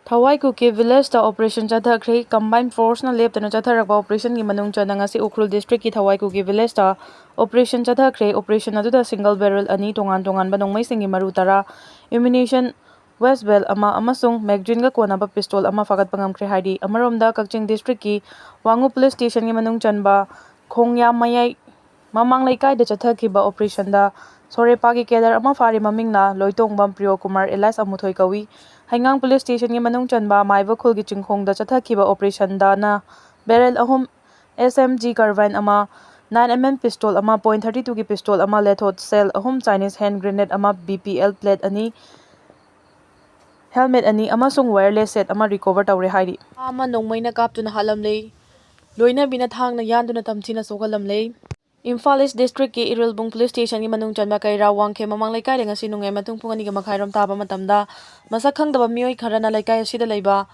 Thawai Kukigi Village ta operation chathakre combined force na leptana chatharakba operation gi manung chana ngasi Ukhrul district ki Thawai Kukigi Village ta operation chathakre operation aduda single barrel ani tongan ba nongmai singi maru tara ammunition West Bell ama amasung magazine ga konaba pistol ama fagat pangamkre haidi amaromda Kakching district ki Wangu police station gi manung chanba khongya mayai mamang laikai da chathakiba operation da Sorepa ki kedar ama fari mamingna Loitongbam Priyo Kumar Elias Amuthoi kawi Haingang police station gi manung chanba maiba khul gi chingkhong da chathakiba operation da na barrel ahum SMG carbine ama 9mm pistol ama .32 gi pistol ama lethot cell ahum Chinese hand grenade ama BPL plate ani helmet ani amasung wireless set ama recover tawre hairi ama Nongmeina Kaptuna halamle loina bina thangna yanduna tamchina sogalamle Imphal East District ki Irilbung Police Station gi manung chanba kaira wangkhe mamang laikai de ngasi nungai matung pung ani ga makhairom taba matamda masak khangdaba mioi kharana laikai asida leiba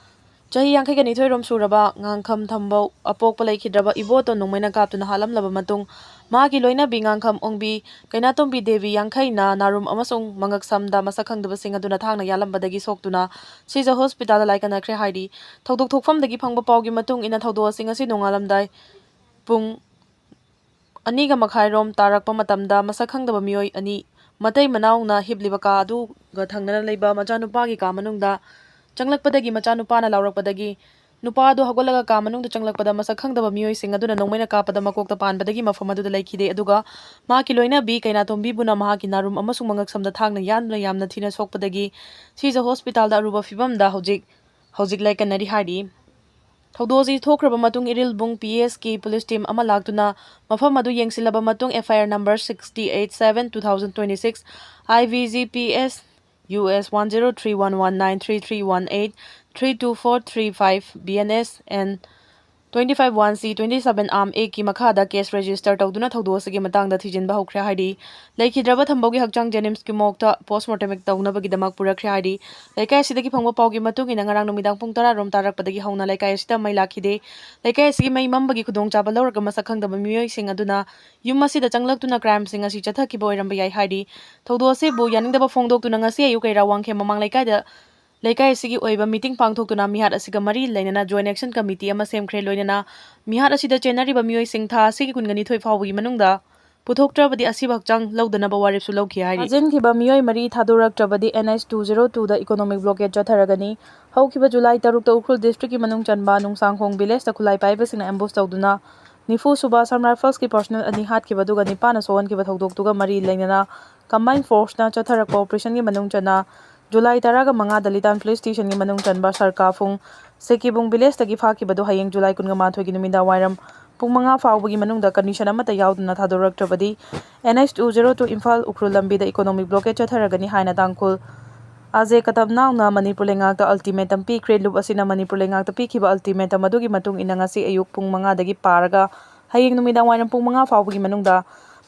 chahi yangkhai ga nithoi rom suraba ngangkham thambau apokpa laikhidraba iboto Nongmeina Kaptuna halamlaba matung ma ki loina bi ngangkham ongbi kainatombi devi yangkhai na narum amasung mangak samda masak khangdaba sing aduna thangna yalambadagi soktuna sija hospital laikana khre haidi thodok thokfam dagi phangba pawgi matung ina thodo sing asi nongalamdai pung Aniga makhairom tarakpa matamda masak khangdaba mioi ani matai manaungna hibliba ka adu ga thangnana leiba machanupa gi ka manungda changlakpadagi machanupana laurakpadagi nupa adu hagolaga ka manungda changlakpada masak khangdaba mioi sing aduna Nongmeina Kappada makokta panbadagi mafam aduda laikhide aduga ma ki loina bi kainatombi buna maha ki narum amasung mangak samda thangna yanduna yamna thina sokpadagi sija hospital da aruba fibamda hojik laikanari hadi Thaudoji thokraba matung Irilbung PS ki police team ama laktuna mafam adu yengsilaba matung FIR number 687/2026 IVGPS US 1031193318 32435 BNS and 25-1C 27 arm A ki makhada case register tawduna thaudosigi matangda thijinba hokre haidi laikhidraba thambaugi hakchang jenims ki mokta postmortem tawnabagi damak purakre haidi laikai sidagi phangba pawgi matung ina ngarang numidang pung 10 rom tarakpadagi hauna laikai sida mai lakhide laikai sigi mai mambagi khudong chaba lawraga masak khangdaba mioi sing aduna yum asida changlaktuna crime sing asi chathakiba oiramba yai haidi thaudosi bu yaningdaba phongdoktuna ngasi ayu kaira wangkhe mamang laikai da Laikai asigi oiba meeting pangthokuna mihat asiga mari lainana joint action committee ama semkhre loinana mihat asida chenariba mioi singtha asigi kungani thoi fawgi manungda puthoktrabadi asiba hakchang lawdanaba waripsu lawkhi hairi ajinkiba mioi mari thadoraktrabadi NH 202 da economic blockade chatharagani haukiba July 3 ta Ukhrul district ki manung chanba nungsangkhong village ta khulai paiba singna ambush tawduna nifu suba Assam Rifles ki personnel ani hatkiba duga nipana sohan kiba thodoktuga mari lainana combined force na chatharakpa operation gi manung chana July 15 Dalitan Police Station gi manung chanba sarka phung Sekibung village tagi phaki badu hayeng July 19 gi numida wairam pung manga fawbagi manungda condition amata yauduna thadoraktrabadi NH 202 Imphal Ukhrul lambi da economic blockade chatharagani haina tangkhul Aje katabnauna Manipur lengakta ultimatum pi kre loop asina Manipur lengakta pi khiba ultimatum adugi matung ina ngasi ayuk pung manga dagi paraga hayeng numida wairam pung manga fawbagi manungda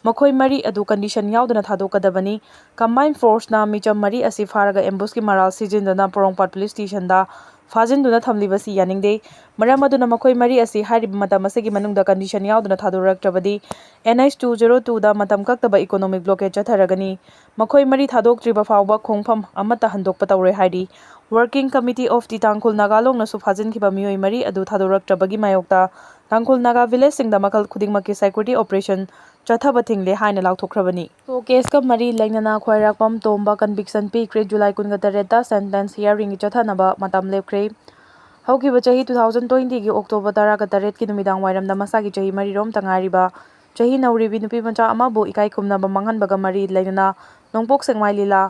Makhoi mari adu condition yauduna thadokadabani combined force na micham mari asi faraga ambush ki maral sijindana Porongpat police station da fajinduna thamlibasi yaningde maram aduna makhoi mari asi harib matam asigi manungda condition yauduna thadoraktrabadi NH 202 da matam kaktaba economic blockade chatharagani makhoi mari thadoktriba fawba khongpham amata handokpa tawre haidi working committee of the Tangkhul Nagalong na su fajinkiba mioi mari adu thadoraktrabagi mayokta Tangkhul Naga village singda makal khudingmaki security operation chathaba thingle haina lauthokrabani so case ka mari lainana khwairakpam tomba conviction pi kre July 18 ta sentence hearing gi chathanaba matam lepkre haukiba chahi 2020 gi October 18 ki numidang wairam da masagi chahi mari rom tangariba chahi nauribi nupi macha amabu ikai khumnaba manghanbaga mari lainana nongpok sengmai lila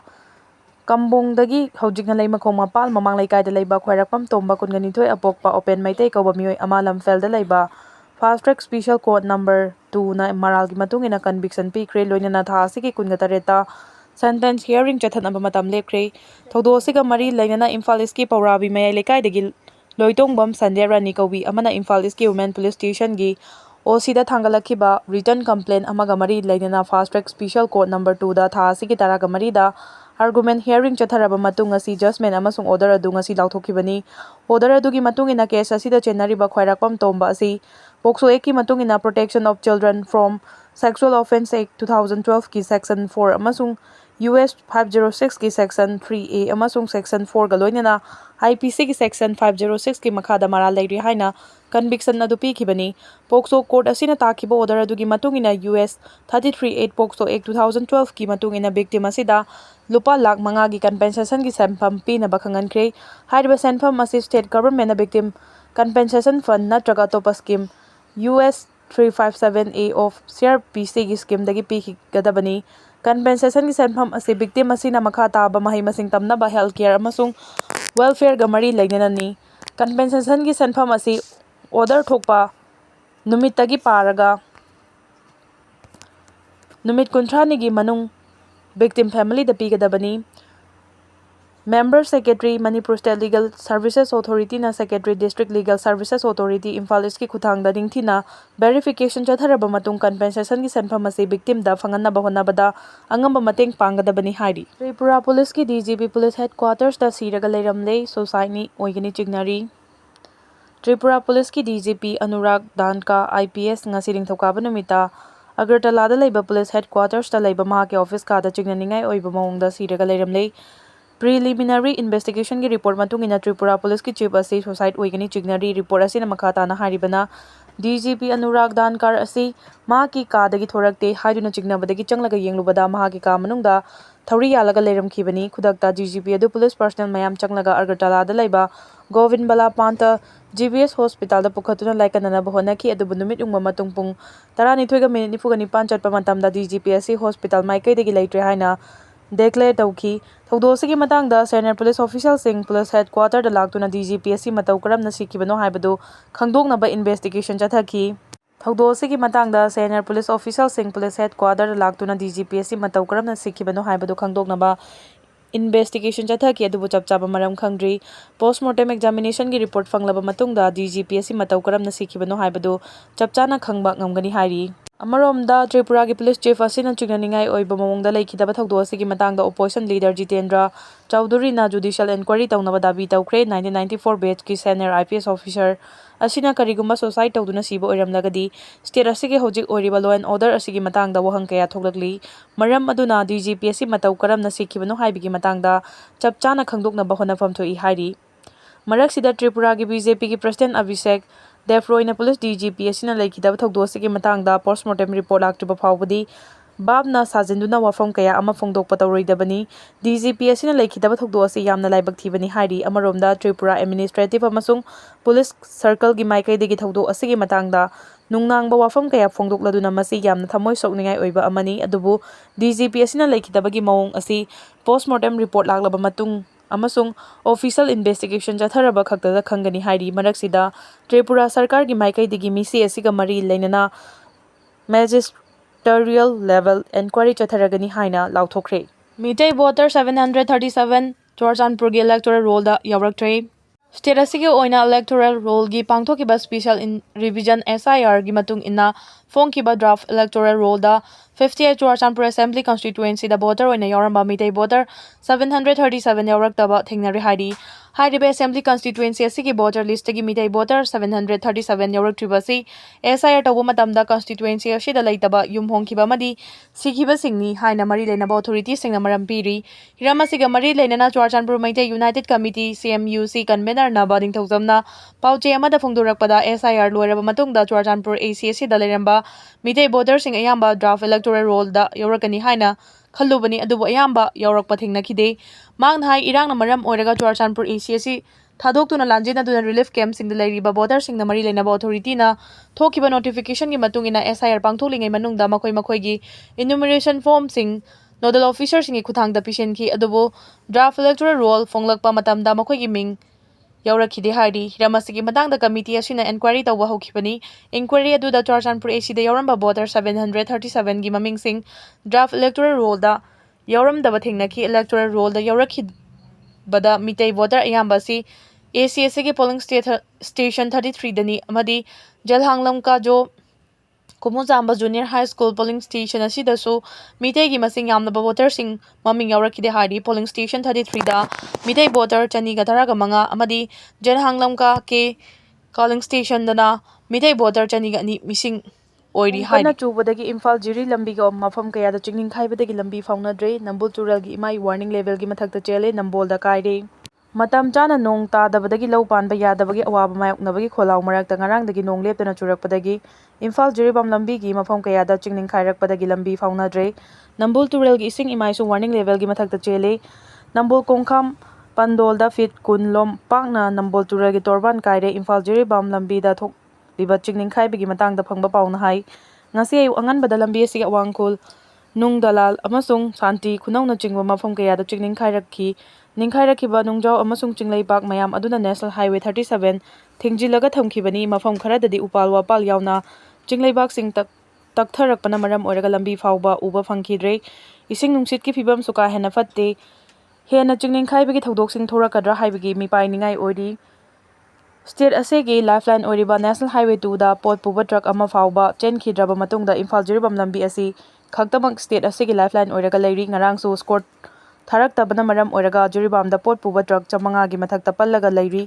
Kambong dagi hojikna leima khoma pal mamang laikai da leiba khwairakpam tomba kungani thoi apokpa open maitei koba mioi ama lamfel da leiba fast track special court number 2 na maral gi matung ina conviction pi kre loinana tha asigi kunga tareta sentence hearing chathanaba matam lepkre thodo asiga mari lainana Imphal East ki Paurabi mayai lekai dagi loitongbam Sanderani kawi amana Imphal East ki women police station gi OC da thangalakhiba written complaint amaga mari lainana fast track special court number 2 da tha asigi taraga mari da argument hearing chatharaba matung asi judgment amasung order adu ngasi lauthokibani order adugi matung ina case asida chenariba khwairakpam tomba asi Pokso Act ki matung ina protection of children from sexual offense act 2012 ki section 4 amasung US 506 की Section 3A अमसुंग Section 4 ga loinana IPC की Section 506 की मखादा moral लेरी हाइना conviction अदु पीखिबनी POCSO court असिना ताखिबो order अदुगी मतुंगिना US 338 POCSO Act 2012 की मतुंगिना victim असिदा लुपा lakh मंगा की compensation की सेंफम पीनबा खंगनख्रे हाइरबा सेंफम असी state government na victim compensation fund natraga topa scheme US 357A of CRPC की scheme dagi पीखिगदबनी compensation की सेंफम असी victim असिना मखा ताबा महै मसिंग तमनबा healthcare अमसुंग welfare ga mari lainanani compensation की सेंफम असी order thokpa numit tagi paraga numit kunthani gi manung victim family da pigadabani member secretary Manipur State Legal Services Authority na secretary District Legal Services Authority Imphal East ki khuthang da dingthina verification chatharaba matung compensation ki senfam ase victim da fanganna bahona bada angamba mateng panggadabani hairi Tripura Police ki DGP Police Headquarters da siraga leiramle society oigani chignari Tripura Police ki DGP Anurag Danka IPS nga siring thokaba numita Agartala da laiba Police Headquarters da laiba maha ke office ka da chignaningai oiba maung da siraga leiramle Preliminary investigation की report matungina Tripura Police की chief asi society oigani chignari report asi na makata na haribana DGP Anurag Dankar asi ma ki ka dagi thorakte haiduna chignabadagi changlaga yenglubada ma ki ka manungda thori yalaga leram khibani khudakta DGP adu police personnel mayam changlaga Agartala da laiba Govind Bala Panta GBS hospital da pukhatuna laikanana bahona ki adu bunumit ungma matung pung 12:49 chatpa matamda DGP asi hospital maikai dagi leitre haina declare tauki थौदोसी की मतंगदा senior police official sing police headquarter da laktuna DGP asi matau karamna sikibano haibadu khangdoknaba investigation chathaki थौदोसी की मतंगदा senior police official sing police headquarter da laktuna DGP asi matau karamna sikibano haibadu khangdoknaba investigation chathaki adubu chapchaba maram khangdri postmortem examination की report fanglaba matungda DGP asi matau karamna sikibano haibadu chapchana khangba ngamgani hairi अमरोमदा Tripura की police chief असिना चिग्ननिंगाई ओइबा ममोंगदा लेखिदबा थौदो असिगी मतंगदा opposition leader Jitendra Chaudhary ना judicial inquiry तौनबा दाबी तौख्रे 1994 batch की senior IPS officer असिना करिगुम्बा सोसाइट तौदुना सिबो ओइरमलगदी state असिगी होजिक ओइरिबा law and order असिगी मतंगदा वहंग कया थोगलकली मरम अदुना DGP असि मतौ करमना सिखिबनो हाइबिगी मतंगदा चपचाना खंगदोकनबा होनफम थोई हाइरी मरकसिदा त्रिपुरा की BJP की प्रेसिडेंट अभिषेक देफ्रोइना पुलिस DGP असिना लेखिदबा थौदोसिगी मतंगदा पोस्टमार्टम रिपोर्ट लाक्ट्रिबा फावबदी बाबना साजिंदुना वाफम कया अमा फोंगदोकपा तौरोइदबनी DGP असिना लेखिदबा थौदो असि यामना लाइबक थीबनी हाइरी अमरोमदा त्रिपुरा एडमिनिस्ट्रेटिव अमसुंग पुलिस सर्कल की माइकैदगी थौदो असिगी मतंगदा नुंगनांगबा वाफम कया फोंगदोकलदुना मसि यामना थमोय सोकनिंगाई ओइबा अमनी अदुबु DGP असिना लेखिदबगी मवोंग असि पोस्टमार्टम रिपोर्ट लाक्लबा मतुंग अमसुंग ऑफिशियल इन्वेस्टिगेशन चथरबा खक्तदा खंगनी हाइरी मरकसिदा त्रिपुरा सरकार की माइकैदगी मिसी असिगा मरी लेनना मैजिस्ट्रियल लेवल इंक्वायरी चथरगनी हाइना लाउथोख्रे मिटै वोटर 737 चुरचानपुर की इलेक्टोरल रोल दा यावरक्ट्रे स्टेट असिगे ओइना इलेक्टोरल रोल की पांगथोकिबा स्पेशल इन रिविजन SIR की मतुंग इन्ना फोंकिबा ड्राफ्ट इलेक्टोरल रोल दा 58 चुरचानपुर असेंबली कॉन्स्टिट्यूएंसी दा वोटर ओइना यावरंबा मिटै वोटर 737 यावरक्तबा थेंगनरि हाइरी हाइरिबे असेंबली कॉन्स्टिट्यूएंसी असिगे वोटर लिस्ट की मिटै वोटर 737 यावरक्ट्रिबसी SIR तौबा मतमदा कॉन्स्टिट्यूएंसी असिदा लेतबा युम होंखिबा मदी सिखिबा सिंगनी हाइना मरी लेनबा अथॉरिटी सिंगना मरम पीरी हिराम असिगा मरी लेनना Churachandpur Meitei United Committee CMUC convener ना बादिंग थौजमना पाउचे अमदा फोंदोरकपदा SIR लोयरबा मतुंगदा चुरचानपुर AC असिदा लेरंबा मिटै वोटर सिंग अयाम्बा ड्राफ्ट इलेक्टोरल रोल दा यावरकनी हाइना खल्लुबनी अदुबु अयाम्बा यावरकपा थेंगनखिदे मांगना हाइ इरांगना मरम ओइरगा चुरचानपुर AC असि थादोक्तुना लांजिनदुना रिलीफ कैंप सिंग लेरिबा वोटर सिंगना मरी लेनबा अथॉरिटी ना थोकिबा नोटिफिकेशन की मतुंगिना SIR पांगथोलिंगै मनुंगदा मखोय मखोयगी इन्यूमरेशन फॉर्म सिंग नोडल ऑफिसर सिंगी खुथांगदा पिशनखि अदुबु ड्राफ्ट इलेक्टोरल रोल फोंगलकपा मतमदा मखोयगी मिंग यावरखिदे हाइरी हिरामसिगी मतंगदा कमिटी असिना इंक्वायरी तौबा हौखिबनी इंक्वायरी अदुदा चुरचानपुर AC दा यावरंबा वोटर 737 की ममिंग सिंग ड्राफ्ट इलेक्टोरल रोल दा यावरमदबा थेंगनखि इलेक्टोरल रोल दा यावरखिबदा मिटै वोटर अयाम्बासी AC असिगे पोलिंग स्टेशन 33 दनी अमदी जलहांगलम का जो कुमुजांबा junior high school polling station असिदसु मिटै की मसिंग यामनबा वोटर सिंग ममिंग यावरखिदे हाइरी पोलिंग स्टेशन 33 दा मिटै वोटर चनीगा तरागा मंगा अमदी जलहांगलम का के पोलिंग स्टेशन दना मिटै वोटर चनीगा नि मिसिंग ꯑꯣꯏꯔꯤ ꯍꯥꯏꯔꯤ ꯀꯟꯅ ꯆꯨꯕꯗꯒꯤ ꯏꯝꯐꯥꯜ ꯖꯤꯔꯤ ꯂꯝꯕꯤꯒ ꯃꯐꯝ ꯀꯌꯥꯗ ꯆꯤꯡꯅꯤꯡꯈꯥꯏꯕꯗꯒꯤ ꯂꯝꯕꯤ ꯐꯥꯎꯅꯗ꯭ꯔꯦ ꯅꯝꯕꯨꯜ ꯇꯨꯔꯦꯜꯒꯤ ꯏꯃꯥꯏ ꯋꯥꯔꯅꯤꯡ ꯂꯦꯚꯦꯜꯒꯤ ꯃꯊꯛꯇ ꯆꯦꯜꯂꯦ ꯅꯝꯕꯣꯜꯗ ꯀꯥꯏꯔꯦ ꯃꯇꯝ ꯆꯥꯅ ꯅꯣꯡ ꯇꯥꯗꯕꯗꯒꯤ ꯂꯧ ꯄꯥꯟꯕ ꯌꯥꯗꯕꯒꯤ ꯑꯋꯥꯕ ꯃꯥꯌꯣꯛꯅꯕꯒꯤ ꯈꯣꯜꯂꯥꯎ ꯃꯔꯛꯇ ꯉꯔꯥꯡꯗꯒꯤ ꯅꯣꯡ ꯂꯦꯞꯇꯅ ꯆꯨꯔꯛꯄꯗꯒꯤ ꯏꯝꯐꯥꯜ ꯖꯤꯔꯤꯕꯥꯝ ꯂꯝꯕꯤꯒꯤ ꯃꯐꯝ ꯀꯌꯥꯗ ꯆꯤꯡꯅꯤꯡꯈꯥꯏꯔꯛꯄꯗꯒꯤ ꯂꯝꯕꯤ ꯐꯥꯎꯅꯗ꯭ꯔꯦ ꯅꯝꯕꯨꯜ ꯇꯨꯔꯦꯜꯒꯤ ꯏꯁꯤꯡ ꯏꯃꯥꯏꯁꯨ ꯋꯥꯔꯅꯤꯡ ꯂꯦꯚꯦꯜꯒꯤ ꯃꯊꯛꯇ ꯆꯦꯜꯂꯦ ꯅꯝꯕꯨꯜ ꯀꯣꯡꯈꯥꯝ ꯄꯟꯗꯣꯜꯗ ꯐꯤꯠ 10 ꯂꯣꯝ ꯄꯥꯛꯅ ꯅꯝꯕꯣꯜ ꯇꯨꯔꯦꯜꯒꯤ ꯇꯣꯔꯕꯥꯟ ꯀꯥꯏꯔꯦ ꯏꯝꯐꯥꯜ ꯖꯤꯔꯤꯕꯥꯝ ꯂꯝꯕꯤꯗ ꯊꯣꯛꯂꯤꯕ ꯆꯤꯡꯅꯤꯡꯈꯥꯏꯕꯒꯤ ꯃꯇꯥꯡꯗ ꯐꯪꯕ ꯄꯥꯎꯅ ꯍꯥꯏ ꯉꯁꯤ ꯑꯌꯨꯛ ꯑꯉꯟꯕꯗ ꯂꯝꯕꯤ ꯑꯁꯤꯒꯤ ꯑꯋꯥꯡꯈꯨꯜ ꯅꯨꯡ ꯗꯂꯥꯜ ꯑꯃꯁꯨꯡ ꯁꯥꯟꯇꯤ ꯈꯨꯅꯧꯅꯆꯤꯡꯕ ꯃꯐꯝ ꯀꯌꯥꯗ ꯆꯤꯡꯅꯤꯡꯈꯥꯏꯔꯛꯈꯤ ꯅꯤꯡꯈꯥꯏꯔꯛꯈꯤꯕ ꯅꯨꯡꯖꯥꯎ ꯑꯃꯁꯨꯡ ꯆꯤꯡꯂꯩꯕꯥꯛ ꯃꯌꯥꯝ ꯑꯗꯨꯅ ꯅꯦꯁꯅꯦꯜ ꯍꯥꯏꯋꯦ 37 ꯊꯤꯡꯖꯤꯜꯂꯒ ꯊꯝꯈꯤꯕꯅꯤ ꯃꯐꯝ ꯈꯔꯗꯗꯤ ꯎꯄꯥꯜ ꯋꯥꯄꯥꯜ ꯌꯥꯎꯅ ꯆꯤꯡꯂꯩꯕꯥꯛꯁꯤꯡ ꯇꯛꯊꯔꯛꯄꯅ ꯃꯔꯝ ꯑꯣꯏꯔꯒ ꯂꯝꯕꯤ ꯐꯥꯎꯕ ꯎꯕ ꯐꯪꯈꯤꯗ꯭ꯔꯦ ꯏꯁꯤꯡ ꯅꯨꯡꯁꯤꯠꯀꯤ ꯐꯤꯕꯝꯁꯨ ꯀꯥ ꯍꯦꯟꯅ ꯐꯠꯇꯦ ꯍꯦꯟꯅ ꯆꯤꯡꯅꯤꯡꯈꯥꯏꯕꯒꯤ ꯊꯧꯗꯣꯛꯁꯤꯡ ꯊꯣꯔꯛꯀꯗ꯭ꯔꯥ ꯍꯥꯏꯕꯒꯤ ꯃꯤꯄꯥꯏꯅꯤꯡꯉꯥꯏ ꯑꯣꯏꯔꯤ ꯁ꯭ꯇꯦꯠ ꯑꯁꯤꯒꯤ ꯂꯥꯏꯐꯂꯥꯏꯟ ꯑꯣꯏꯔꯤꯕ ꯅꯦꯁꯅꯦꯜ ꯍꯥꯏꯋꯦ 2ꯗ ꯄꯣꯠ ꯄꯨꯕ ꯇ꯭ꯔꯛ ꯑꯃ ꯐꯥꯎꯕ ꯆꯦꯟꯈꯤꯗ꯭ꯔꯕ ꯃꯇꯨꯡꯗ ꯏꯝꯐꯥꯜ ꯖꯤꯔꯤꯕꯥꯝ ꯂꯝꯕꯤ ꯑꯁꯤ ꯈꯛꯇꯃꯛ ꯁ꯭ꯇꯦꯠ ꯑꯁꯤꯒꯤ ꯂꯥꯏꯐꯂꯥꯏꯟ ꯑꯣꯏꯔꯒ ꯂꯩꯔꯤ ꯉꯔꯥꯡꯁꯨ ꯁ꯭ꯀꯣꯔꯠ ꯊꯥꯔꯛꯇꯕꯅ ꯃꯔꯝ ꯑꯣꯏꯔꯒ ꯖꯤꯔꯤꯕꯥꯝꯗ ꯄꯣꯠ ꯄꯨꯕ ꯇ꯭ꯔꯛ 500ꯒꯤ ꯃꯊꯛꯇ ꯄꯜꯂꯒ ꯂꯩꯔꯤ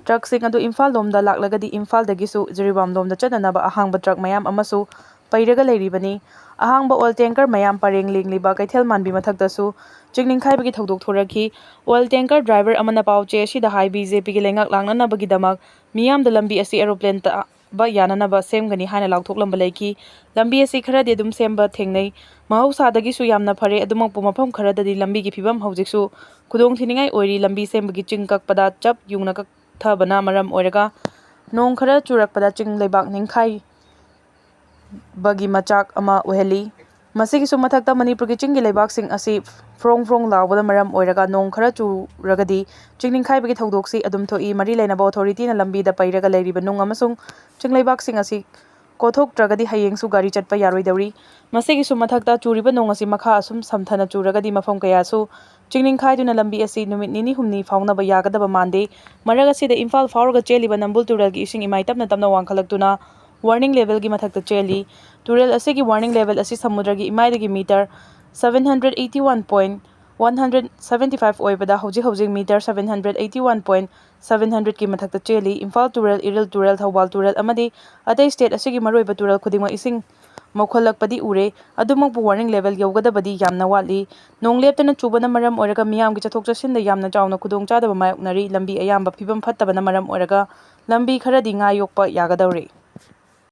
ꯇ꯭ꯔꯛꯁꯤꯡ ꯑꯗꯨ ꯏꯝꯐꯥꯜ ꯂꯣꯝꯗ ꯂꯥꯛꯂꯒꯗꯤ ꯏꯝꯐꯥꯜꯗꯒꯤꯁꯨ ꯖꯤꯔꯤꯕꯥꯝ ꯂꯣꯝꯗ ꯆꯠꯅꯅꯕ ꯑꯍꯥꯡꯕ ꯇ꯭ꯔꯛ ꯃꯌꯥꯝ ꯑꯃꯁꯨ ꯄꯩꯔꯒ ꯂꯩꯔꯤꯕꯅꯤ ꯑꯍꯥꯡꯕ ꯑꯣꯏꯜ ꯇꯦꯡꯀꯔ ꯃꯌꯥꯝ ꯄꯔꯦꯡ ꯂꯦꯡꯂꯤꯕ ꯀꯩꯊꯦꯜ ꯃꯥꯟꯕꯤ ꯃꯊꯛꯇꯁꯨ ꯆꯤꯡꯅꯤꯡꯈꯥꯏꯕꯒꯤ ꯊꯧꯗꯣꯛ ꯊꯣꯔꯛꯈꯤ ꯑꯣꯏꯜ ꯇꯦꯡꯀꯔ ꯗ꯭ꯔꯥꯏꯚꯔ ꯑꯃꯅ ꯄꯥꯎꯆꯦ ꯑꯁꯤꯗ ꯍꯥꯏ ꯕꯤꯖꯦꯄꯤꯒꯤ ꯂꯩꯉꯥꯛ ꯂꯥꯡꯅꯅꯕꯒꯤꯗꯃꯛ ꯃꯤꯌꯥꯝꯗ ꯂꯝꯕꯤ ꯑꯁꯤ ꯑꯦꯔꯣꯄ꯭ꯂꯦꯟ ꯇꯥꯕ ꯌꯥꯅꯅꯕ ꯁꯦꯝꯒꯅꯤ ꯍꯥꯏꯅ ꯂꯥꯎꯊꯣꯛꯂꯝꯕ ꯂꯩꯈꯤ ꯂꯝꯕꯤ ꯑꯁꯤ ꯈꯔꯗꯤ ꯑꯗꯨꯝ ꯁꯦꯝꯕ ꯊꯦꯡꯅꯩ ꯃꯍꯧꯁꯥꯗꯒꯤꯁꯨ ꯌꯥꯝꯅ ꯐꯔꯦ ꯑꯗꯨꯃꯛꯄꯨ ꯃꯐꯝ ꯈꯔꯗꯗꯤ ꯂꯝꯕꯤꯒꯤ ꯐꯤꯕꯝ ꯍꯧꯖꯤꯛꯁꯨ ꯈꯨꯗꯣꯡꯊꯤꯅꯤꯡꯉꯥꯏ ꯑꯣꯏꯔꯤ ꯂꯝꯕꯤ ꯁꯦꯝꯕꯒꯤ ꯆꯤꯡ ꯀꯛꯄꯗ ꯆꯞ ꯌꯨꯡꯅ ꯀꯛꯊꯕꯅ ꯃꯔꯝ ꯑꯣꯏꯔꯒ ꯅꯣꯡ ꯈꯔ ꯆꯨꯔꯛꯄꯗ ꯆꯤꯡ ꯂꯩꯕꯥꯛ ꯅꯤꯡꯈꯥꯏꯕꯒꯤ ꯃꯆꯥꯛ ꯑꯃ ꯑꯣꯏꯍꯜꯂꯤ ꯃꯁꯤꯒꯤꯁꯨ ꯃꯊꯛꯇ ꯃꯅꯤꯄꯨꯔꯒꯤ ꯆꯤꯡꯒꯤ ꯂꯩꯕꯥꯛꯁꯤꯡ ꯑꯁꯤ ꯐ꯭ꯔꯣꯡ ꯐ꯭ꯔꯣꯡ ꯂꯥꯎꯕꯅ ꯃꯔꯝ ꯑꯣꯏꯔꯒ ꯅꯣꯡ ꯈꯔ ꯆꯨꯔꯒꯗꯤ ꯆꯤꯡꯅꯤꯡꯈꯥꯏꯕꯒꯤ ꯊꯧꯗꯣꯛꯁꯤ ꯑꯗꯨꯝ ꯊꯣꯛꯏ ꯃꯔꯤ ꯂꯩꯅꯕ ꯑꯣꯊꯣꯔꯤꯇꯤꯅ ꯂꯝꯕꯤꯗ ꯄꯩꯔꯒ ꯂꯩꯔꯤꯕ ꯅꯨꯡ ꯑꯃꯁꯨꯡ ꯆꯤꯡꯂꯩꯕꯥꯛꯁꯤꯡ ꯑꯁꯤ ꯀꯣꯊꯣꯛꯇ꯭ꯔꯒꯗꯤ ꯍꯌꯦꯡꯁꯨ ꯒꯥꯔꯤ ꯆꯠꯄ ꯌꯥꯔꯣꯏꯗꯧꯔꯤ ꯃꯁꯤꯒꯤꯁꯨ ꯃꯊꯛꯇ ꯆꯨꯔꯤꯕ ꯅꯣꯡ ꯑꯁꯤ ꯃꯈꯥ ꯑꯁꯨꯝ ꯁꯝꯊꯅ ꯆꯨꯔꯒꯗꯤ ꯃꯐꯝ ꯀꯌꯥꯁꯨ ꯆꯤꯡꯅꯤꯡꯈꯥꯏꯗꯨꯅ ꯂꯝꯕꯤ ꯑꯁꯤ ꯅꯨꯃꯤꯠ ꯅꯤꯅꯤ ꯍꯨꯝꯅꯤ ꯐꯥꯎꯅꯕ ꯌꯥꯒꯗꯕ ꯃꯥꯟꯗꯦ ꯃꯔꯛ ꯑꯁꯤꯗ ꯏꯝꯐꯥꯜ ꯐꯥꯎꯔꯒ ꯆꯦꯜꯂꯤꯕ ꯅꯝꯕꯨꯜ ꯇꯨꯔꯦꯜꯒꯤ ꯏꯁꯤꯡ ꯏꯃꯥꯏ ꯇꯞꯅ ꯇꯞꯅ ꯋꯥꯡꯈꯠꯂꯛꯇꯨꯅ ꯋꯥꯔꯅꯤꯡ ꯂꯦꯚꯦꯜꯒꯤ ꯃꯊꯛꯇ ꯆꯦꯜꯂꯤ ꯇꯨꯔꯦꯜ ꯑꯁꯤꯒꯤ ꯋꯥꯔꯅꯤꯡ ꯂꯦꯚꯦꯜ ꯑꯁꯤ ꯁꯃꯨꯗ꯭ꯔꯒꯤ ꯏꯃꯥꯏꯗꯒꯤ ꯃꯤꯇꯔ 781.175 ꯑꯣꯏꯕꯗ ꯍꯧꯖꯤꯛ ꯍꯧꯖꯤꯛ ꯃꯤꯇꯔ 781.700ꯀꯤ ꯃꯊꯛꯇ ꯆꯦꯜꯂꯤ ꯏꯝꯐꯥꯜ ꯇꯨꯔꯦꯜ ꯏꯔꯤꯜ ꯇꯨꯔꯦꯜ ꯊꯧꯕꯥꯜ ꯇꯨꯔꯦꯜ ꯑꯃꯗꯤ ꯑꯇꯩ ꯁ꯭ꯇꯦꯠ ꯑꯁꯤꯒꯤ ꯃꯔꯨꯑꯣꯏꯕ ꯇꯨꯔꯦꯜ ꯈꯨꯗꯤꯡꯃꯛ ꯏꯁꯤꯡ ꯃꯧꯈꯠꯂꯛꯄꯗꯤ ꯎꯔꯦ ꯑꯗꯨꯃꯛꯄꯨ ꯋꯥꯔꯅꯤꯡ ꯂꯦꯚꯦꯜ ꯌꯧꯒꯗꯕꯗꯤ ꯌꯥꯝꯅ ꯋꯥꯠꯂꯤ ꯅꯣꯡ ꯂꯦꯞꯇꯅ ꯆꯨꯕꯅ ꯃꯔꯝ ꯑꯣꯏꯔꯒ ꯃꯤꯌꯥꯝꯒꯤ ꯆꯠꯊꯣꯛ ꯆꯠꯁꯤꯟꯗ ꯌꯥꯝꯅ ꯆꯥꯎꯅ ꯈꯨꯗꯣꯡꯆꯥꯗꯕ ꯃꯥꯌꯣꯛꯅꯔꯤ ꯂꯝꯕꯤ ꯑꯌꯥꯝꯕ ꯐꯤꯕꯝ ꯐꯠꯇꯕꯅ ꯃꯔꯝ ꯑꯣꯏꯔꯒ ꯂꯝꯕꯤ ꯈꯔꯗꯤ ꯉꯥ ꯌꯣꯛꯄ ꯌꯥꯒꯗꯧꯔꯦ